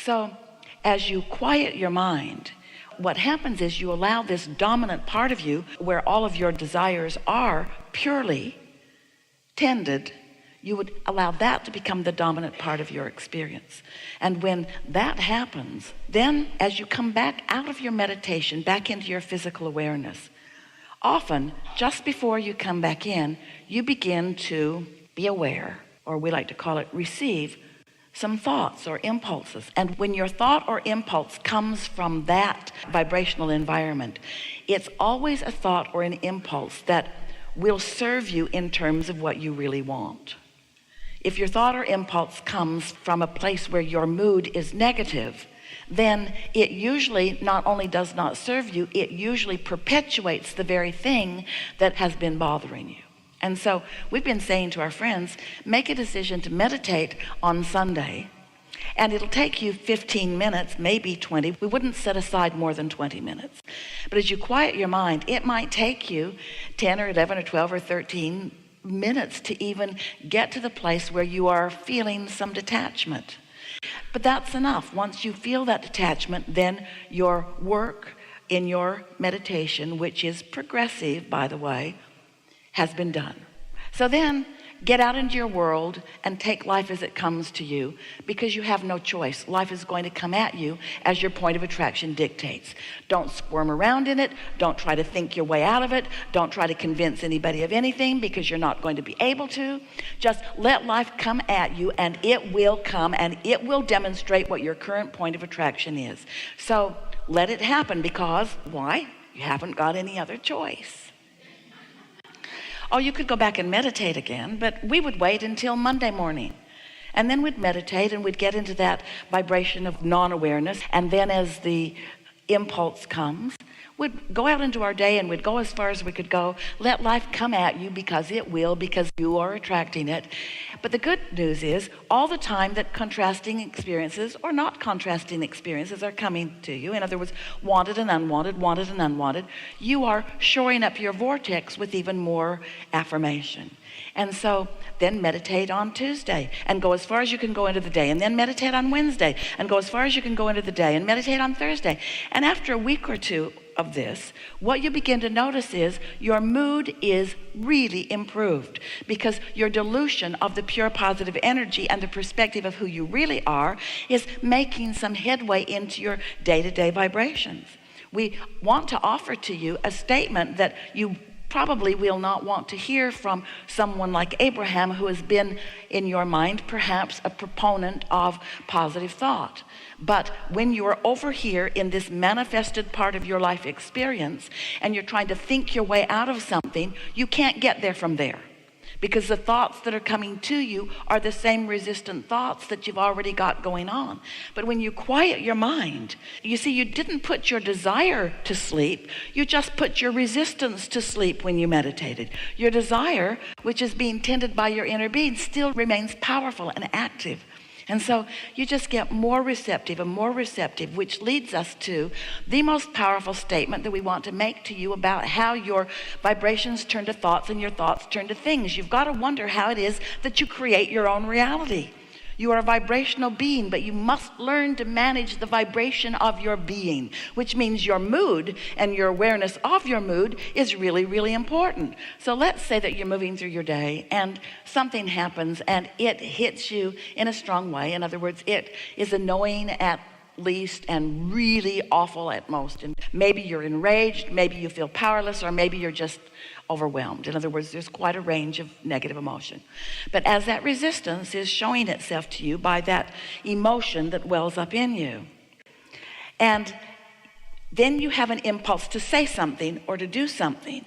So as you quiet your mind, what happens is you allow this dominant part of you, where all of your desires are purely tended, you would allow that to become the dominant part of your experience. And when that happens, then as you come back out of your meditation, back into your physical awareness, often just before you come back in, you begin to be aware, or we like to call it receive, some thoughts or impulses. And when your thought or impulse comes from that vibrational environment, it's always a thought or an impulse that will serve you in terms of what you really want. If your thought or impulse comes from a place where your mood is negative, then it usually not only does not serve you, it usually perpetuates the very thing that has been bothering you. And so we've been saying to our friends, make a decision to meditate on Sunday, and it'll take you 15 minutes, maybe 20. We wouldn't set aside more than 20 minutes. But as you quiet your mind, it might take you 10 or 11 or 12 or 13 minutes to even get to the place where you are feeling some detachment. But that's enough. Once you feel that detachment, then your work in your meditation, which is progressive, by the way, has been done. So then get out into your world and take life as it comes to you, because you have no choice. Life is going to come at you as your point of attraction dictates. Don't squirm around in it. Don't try to think your way out of it. Don't try to convince anybody of anything, because you're not going to be able to. Just let life come at you, and it will come, and it will demonstrate what your current point of attraction is. So let it happen, because why? You haven't got any other choice. Oh, you could go back and meditate again, but we would wait until Monday morning. And then we'd meditate, and we'd get into that vibration of non-awareness. And then as the impulse comes, we'd go out into our day, and we'd go as far as we could go. Let life come at you, because it will, because you are attracting it. But the good news is, all the time that contrasting experiences or not contrasting experiences are coming to you, in other words, wanted and unwanted, you are shoring up your vortex with even more affirmation. And so then meditate on Tuesday and go as far as you can go into the day, and then meditate on Wednesday and go as far as you can go into the day, and meditate on Thursday. And after a week or two of this, what you begin to notice is your mood is really improved, because your dilution of the pure positive energy and the perspective of who you really are is making some headway into your day-to-day vibrations. We want to offer to you a statement that you probably will not want to hear from someone like Abraham, who has been in your mind perhaps a proponent of positive thought. But when you're over here in this manifested part of your life experience, and you're trying to think your way out of something, you can't get there from there, because the thoughts that are coming to you are the same resistant thoughts that you've already got going on. But when you quiet your mind, you see, you didn't put your desire to sleep, you just put your resistance to sleep when you meditated. Your desire, which is being tended by your inner being, still remains powerful and active. And so you just get more receptive and more receptive, which leads us to the most powerful statement that we want to make to you about how your vibrations turn to thoughts and your thoughts turn to things. You've got to wonder how it is that you create your own reality. You are a vibrational being, but you must learn to manage the vibration of your being, which means your mood and your awareness of your mood is really, really important. So let's say that you're moving through your day and something happens and it hits you in a strong way. In other words, it is annoying at least and really awful at most. And maybe you're enraged, maybe you feel powerless, or maybe you're just overwhelmed. In other words, there's quite a range of negative emotion. But as that resistance is showing itself to you by that emotion that wells up in you, and then you have an impulse to say something or to do something,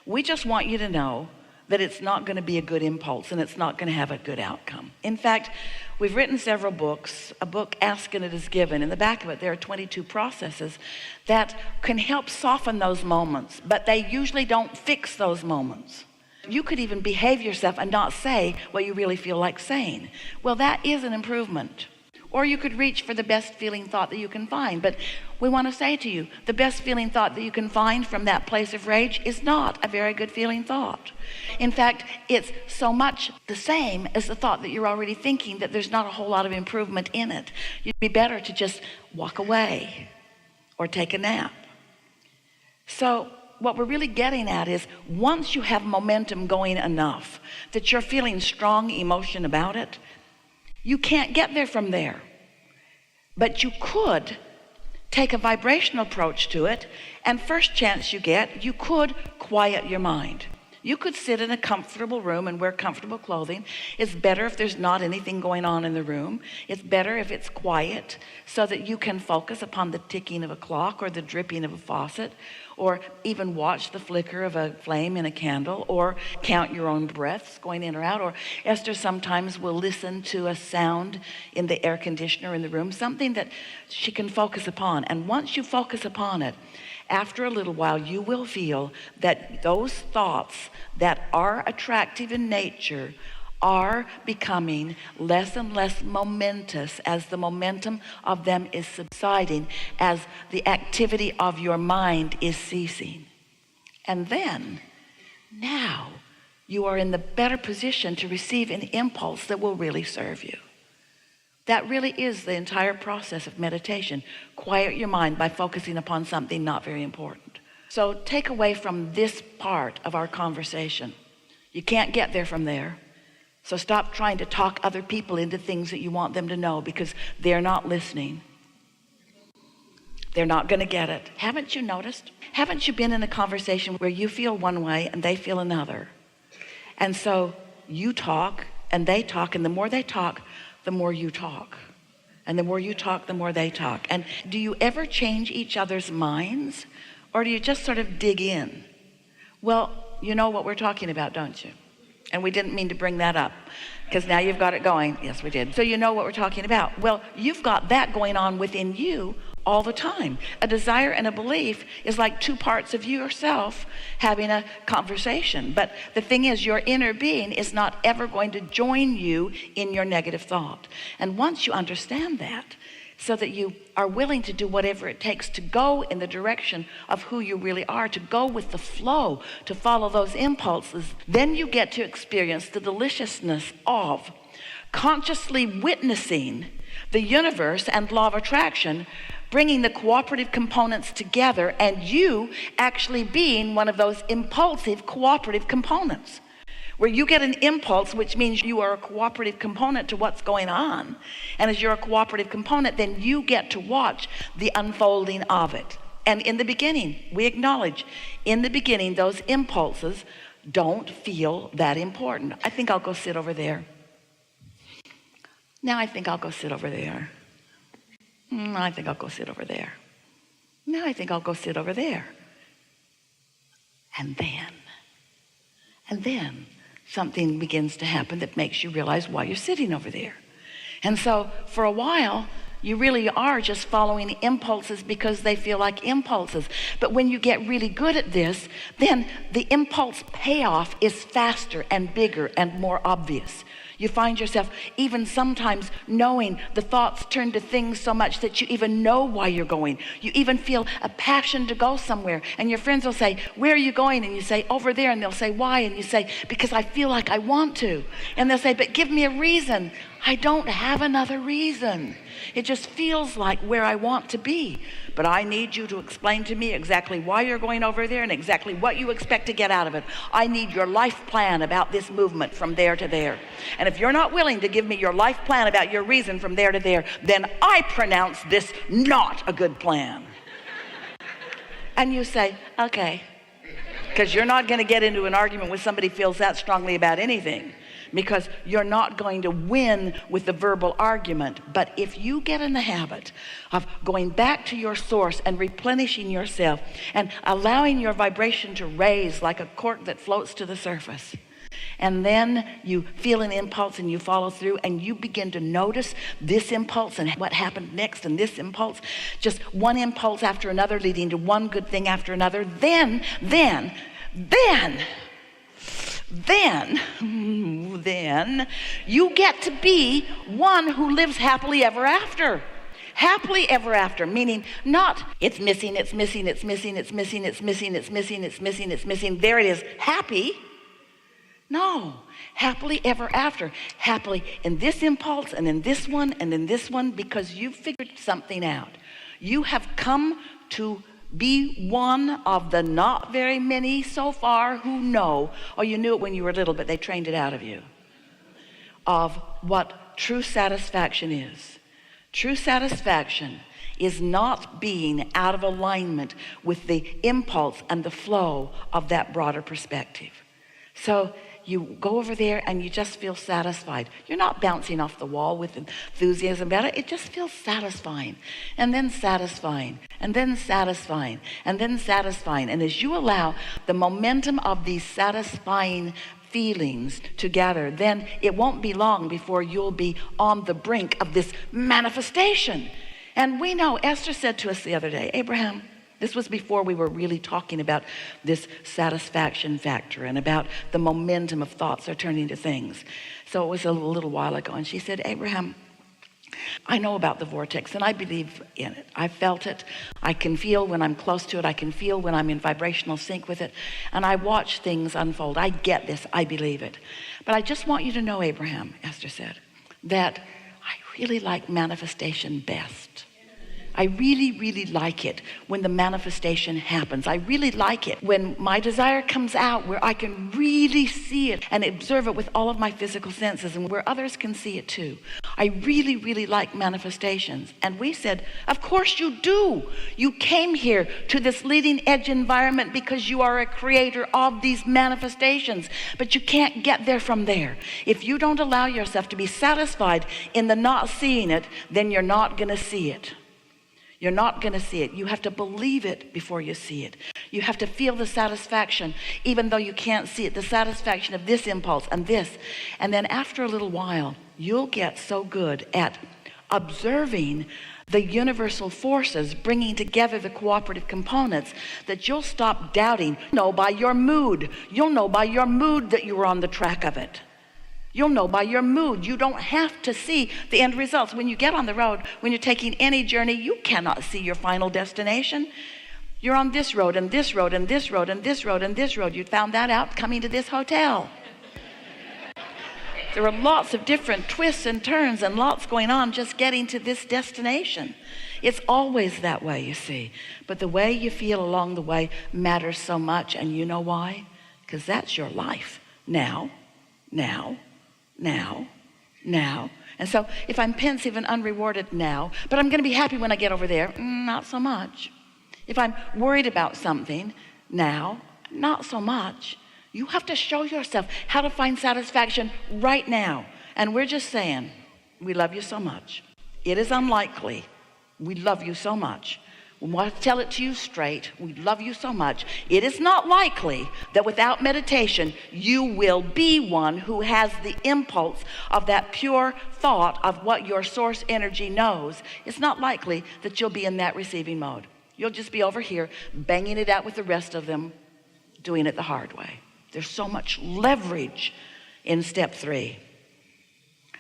we just want you to know that it's not going to be a good impulse, and it's not going to have a good outcome. In fact, we've written several books. A book, Ask and It Is Given. In the back of it, there are 22 processes that can help soften those moments, but they usually don't fix those moments. You could even behave yourself and not say what you really feel like saying. Well, that is an improvement. Or you could reach for the best feeling thought that you can find. But we want to say to you, the best feeling thought that you can find from that place of rage is not a very good feeling thought. In fact, it's so much the same as the thought that you're already thinking that there's not a whole lot of improvement in it. You'd be better to just walk away or take a nap. So what we're really getting at is, once you have momentum going enough that you're feeling strong emotion about it, you can't get there from there. But you could take a vibrational approach to it, and first chance you get, you could quiet your mind. You could sit in a comfortable room and wear comfortable clothing. It's better if there's not anything going on in the room. It's better if it's quiet, so that you can focus upon the ticking of a clock or the dripping of a faucet, or even watch the flicker of a flame in a candle, or count your own breaths going in or out. Or Esther sometimes will listen to a sound in the air conditioner in the room, something that she can focus upon. And once you focus upon it, after a little while, you will feel that those thoughts that are attractive in nature are becoming less and less momentous as the momentum of them is subsiding, as the activity of your mind is ceasing. And then, now, you are in the better position to receive an impulse that will really serve you. That really is the entire process of meditation. Quiet your mind by focusing upon something not very important. So take away from this part of our conversation, you can't get there from there. So stop trying to talk other people into things that you want them to know, because they're not listening. They're not going to get it. Haven't you noticed? Haven't you been in a conversation where you feel one way and they feel another? And so you talk and they talk, and the more they talk, the more you talk. And the more you talk, the more they talk. And do you ever change each other's minds, or do you just sort of dig in? Well, you know what we're talking about, don't you? And we didn't mean to bring that up, because now you've got it going. Yes, we did. So you know what we're talking about. Well, you've got that going on within you all the time. A desire and a belief is like two parts of yourself having a conversation. But the thing is, your inner being is not ever going to join you in your negative thought. And once you understand that, so that you are willing to do whatever it takes to go in the direction of who you really are, to go with the flow, to follow those impulses, then you get to experience the deliciousness of consciously witnessing the universe and law of attraction, bringing the cooperative components together, and you actually being one of those impulsive cooperative components, where you get an impulse, which means you are a cooperative component to what's going on. And as you're a cooperative component, then you get to watch the unfolding of it. And in the beginning, we acknowledge, in the beginning, those impulses don't feel that important. I think I'll go sit over there. Now I think I'll go sit over there. I think I'll go sit over there. Now I think I'll go sit over there. And then something begins to happen that makes you realize why you're sitting over there. And so for a while, you really are just following impulses because they feel like impulses. But when you get really good at this, then the impulse payoff is faster and bigger and more obvious. You find yourself even sometimes knowing the thoughts turn to things so much that you even know why you're going. You even feel a passion to go somewhere. And your friends will say, where are you going? And you say, over there. And they'll say, why? And you say, because I feel like I want to. And they'll say, but give me a reason. I don't have another reason. It just feels like where I want to be. But I need you to explain to me exactly why you're going over there and exactly what you expect to get out of it. I need your life plan about this movement from there to there. And if you're not willing to give me your life plan about your reason from there to there, then I pronounce this not a good plan. And you say, okay. Because you're not going to get into an argument with somebody who feels that strongly about anything, because you're not going to win with the verbal argument. But if you get in the habit of going back to your source and replenishing yourself and allowing your vibration to raise like a cork that floats to the surface, and then you feel an impulse and you follow through and you begin to notice this impulse and what happened next, and this impulse, just one impulse after another leading to one good thing after another, then then you get to be one who lives happily ever after. Happily ever after, meaning not it's missing, it's missing, it's missing, it's missing, it's missing, it's missing, it's missing, it's missing. There it is, happy. No, happily ever after. Happily in this impulse and in this one and in this one, because you figured something out. You have come to be one of the not very many so far who know, or you knew it when you were little, but they trained it out of you, of what true satisfaction is. True satisfaction is not being out of alignment with the impulse and the flow of that broader perspective. So you go over there and you just feel satisfied. You're not bouncing off the wall with enthusiasm about it. It just feels satisfying, and then satisfying, and then satisfying, and then satisfying. And as you allow the momentum of these satisfying feelings to gather, then it won't be long before you'll be on the brink of this manifestation. And we know, Esther said to us the other day, Abraham, this was before we were really talking about this satisfaction factor and about the momentum of thoughts are turning to things. So it was a little while ago, and she said, Abraham, I know about the vortex and I believe in it. I felt it. I can feel when I'm close to it. I can feel when I'm in vibrational sync with it. And I watch things unfold. I get this. I believe it. But I just want you to know, Abraham, Esther said, that I really like manifestation best. I really, really like it when the manifestation happens. I really like it when my desire comes out, where I can really see it and observe it with all of my physical senses, and where others can see it too. I really, really like manifestations. And we said, of course you do. You came here to this leading edge environment because you are a creator of these manifestations, but you can't get there from there. If you don't allow yourself to be satisfied in the not seeing it, then you're not going to see it. You're not going to see it. You have to believe it before you see it. You have to feel the satisfaction, even though you can't see it, the satisfaction of this impulse and this. And then after a little while, you'll get so good at observing the universal forces bringing together the cooperative components that you'll stop doubting. You'll know by your mood. You'll know by your mood that you were on the track of it. You'll know by your mood. You don't have to see the end results. When you get on the road, when you're taking any journey, you cannot see your final destination. You're on this road and this road and this road and this road and this road. You found that out coming to this hotel. There are lots of different twists and turns and lots going on just getting to this destination. It's always that way, you see. But the way you feel along the way matters so much. And you know why? Because that's your life. Now. And so if I'm pensive and unrewarded now, but I'm going to be happy when I get over there, not so much. If I'm worried about something now, not so much. You have to show yourself how to find satisfaction right now. And we're just saying, we love you so much. It is unlikely. We love you so much. We want to tell it to you straight. We love you so much. It is not likely that without meditation, you will be one who has the impulse of that pure thought of what your source energy knows. It's not likely that you'll be in that receiving mode. You'll just be over here banging it out with the rest of them, doing it the hard way. There's so much leverage in step 3.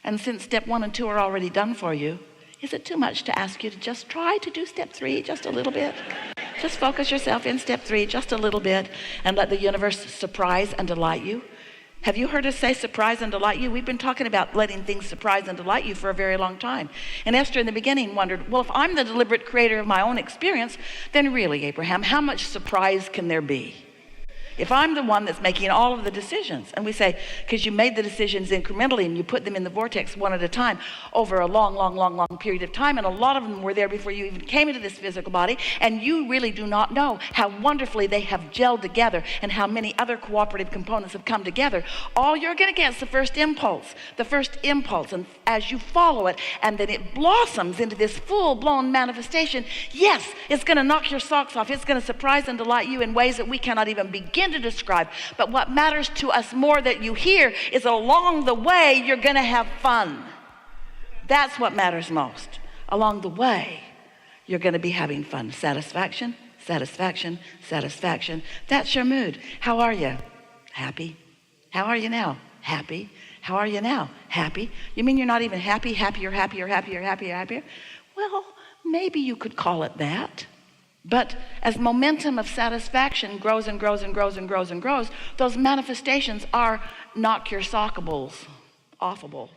And since step 1 and 2 are already done for you, is it too much to ask you to just try to do step 3 just a little bit? Just focus yourself in step 3 just a little bit and let the universe surprise and delight you. Have you heard us say surprise and delight you? We've been talking about letting things surprise and delight you for a very long time. And Esther in the beginning wondered, well, if I'm the deliberate creator of my own experience, then really, Abraham, how much surprise can there be? If I'm the one that's making all of the decisions, and we say, because you made the decisions incrementally and you put them in the vortex one at a time over a long period of time, and a lot of them were there before you even came into this physical body, and you really do not know how wonderfully they have gelled together and how many other cooperative components have come together. All you're going to get is the first impulse, and as you follow it, and then it blossoms into this full-blown manifestation, yes, it's going to knock your socks off. It's going to surprise and delight you in ways that we cannot even begin to describe. But what matters to us more that you hear is along the way you're going to have fun. That's what matters most. Along the way you're going to be having fun. Satisfaction. That's your mood. How are you? Happy. How are you now? Happy. How are you now? Happy. You mean you're not even happy? Happier, happier, happier, happier, happier? Well, maybe you could call it that. But as momentum of satisfaction grows and grows and grows and grows and grows, those manifestations are knock your sockables offable.